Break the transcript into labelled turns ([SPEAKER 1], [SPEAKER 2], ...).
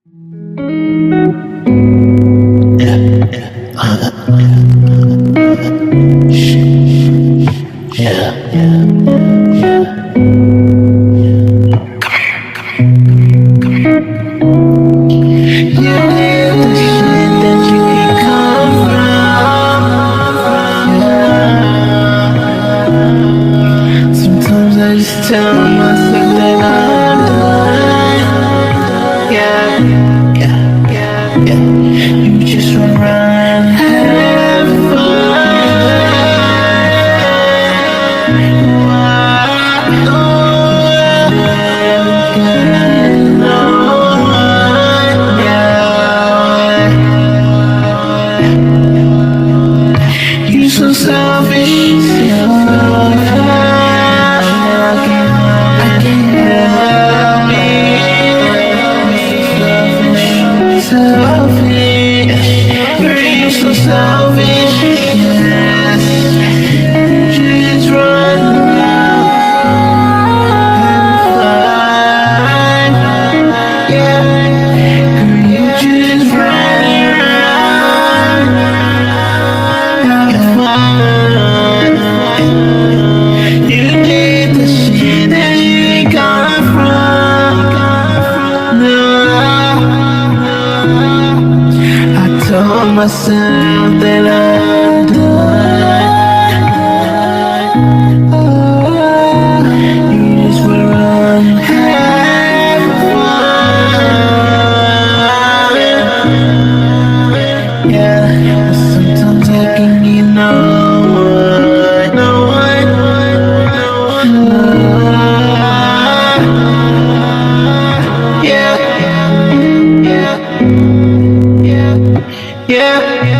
[SPEAKER 1] Sometimes I just tell myself that I'm done. Yeah. You just run around, have fun. You're so selfish. So selfish, yes. Just run around, have fun, yeah. Girl, you just run around, have fun. You did the shit that you ain't coming from. No, I told myself that I'm done. You just wanna run, have fun. Yeah, but sometimes I can get no one. Yeah.